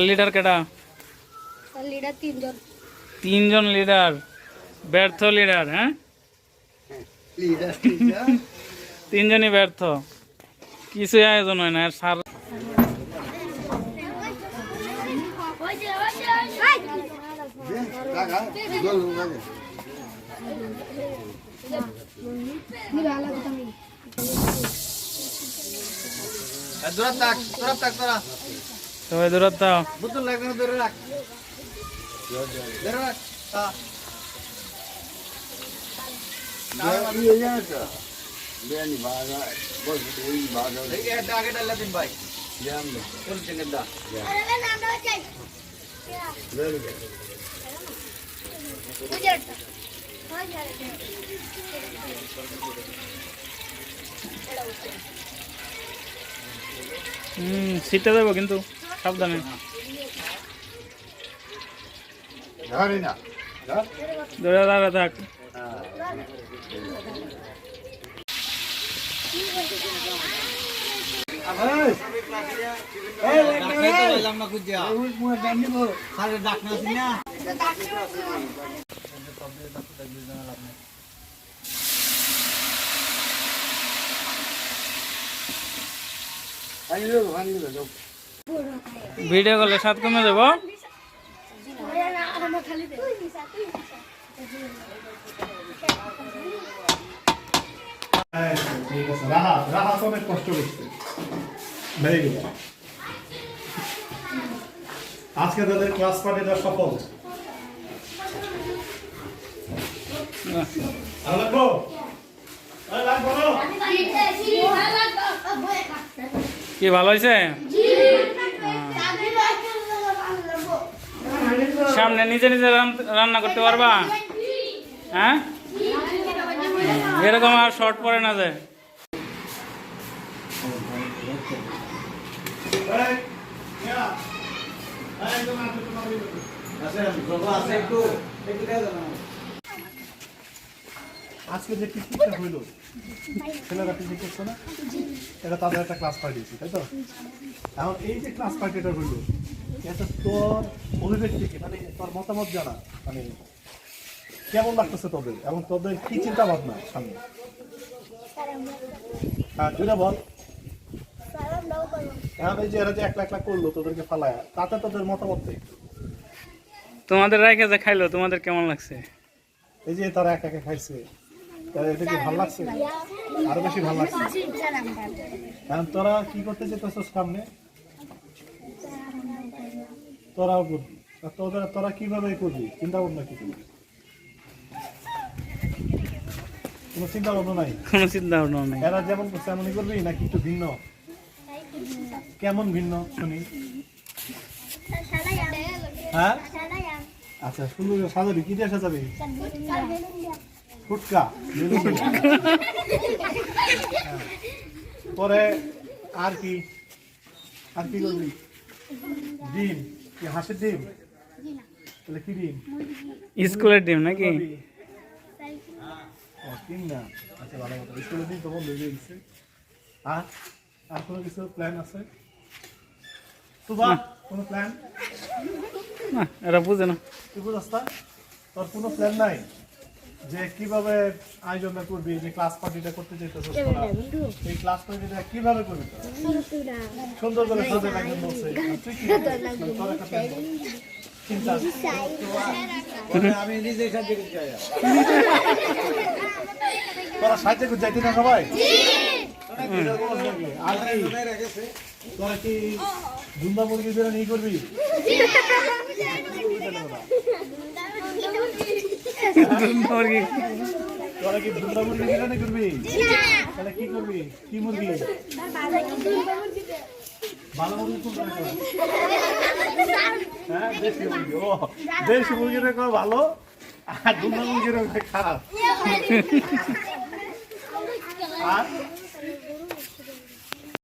Leader কেডা? Leader তিনজন। তিনজন লিডার, ব্যর্থ লিডার। হ্যাঁ, তিনজনই ব্যর্থ, কিছুই আয়োজন হয় না। আর সার সবাই দৌড়াত দাও। সিটটা দেবো কিন্তু সাবধানে। দৌড়া দাঁড়া থাক। ভিডিও করলে স্বাদ কমে যাব। অনেক কষ্ট করছে। আজকে তাদের ক্লাস পার্টিটা সফল। কি ভালো হয়েছে? সামনে নিজে নিজে রান্না করতে পারবা? হ্যাঁ, এরকম আর শর্ট পরে না যায়। আজকে যে পিকনিকটা হইল, ছেলেরা পিকনিক করছে না, এটা তাদের একটা ক্লাস পার্টি হয়েছে, তাই তো? এখন এই যে ক্লাস পার্টিটা হইল, এটা তোর অভিব্যক্তিকে, মানে তোর মতামত জানা, মানে কেমন লাগতেছে তোদের এবং তোদের কি চিন্তা ভাবনা সামনে? হ্যাঁ, দুইটা বল। এখন এই যে এরা যে একলা একলা করলো তোদেরকে ফালায়, তাতে তোদের মতামত দেয়। তোমাদের রাইখে যে খাইলো, তোমাদের কেমন লাগছে? এই যে তারা একা একা খাইছে, এটা কি ভালো লাগছে? আরো বেশি ভালো লাগছে। এখন তোরা কি করতে চাইতেছিস সামনে? তোরাও করবি। তোরা কিভাবে করবি, চিন্তা ভাবনা কি করবি? কোনো চিন্তা ভাবনা নাই? কোনো চিন্তা ভাবনা নেই। এরা যেমন করছে এমনই করবি নাকি একটু ভিন্ন? কেমন ভিন্ন শুনি? হ্যাঁ, আচ্ছা, সুন্দর সাজাবি। কি দিয়ে সাজাবি? ফুটকা। পরে আর কি করবি? ডিম? কি হাঁসের ডিম? তাহলে কি ডিম? স্কুলের ডিম নাকি? ডিম না। আচ্ছা, ভালো কথা। স্কুলের ডিম তো বন্ধ হয়ে গেছে। আর কোনো কিছু প্ল্যান আছে? কোনো প্ল্যান? না, এরা বুঝে না। তুই বুঝাস না? তোর কোনো প্ল্যান নাই যে কিভাবে আয়োজনটা করবি? যে ক্লাস পার্টিটা করতে চাইতেছিস তোরা, এই ক্লাস পার্টিটা কিভাবে করবি? সুন্দর করে সাজাবে একজন বলছে। তুই কি তোর একটা প্ল্যান বল। চিন্তা আমি নিজে সাহায্য করতে চাই। তোরা সাহায্য করতে চাইতি না সবাই? আর কি তোরা কি দুন্দা মুরগি বিরিয়ানি করবি? তোরা কি দুন্দা মুরগি বিরিয়ানি করবি? তাহলে কি করবি? কি মুরগি? ভালো মুরগি কোনটা? হ্যাঁ, দেশি মুরগি। ও, দেশি মুরগিটা কর ভালো, আর দুন্দা মুরগিটা খারাপ। আর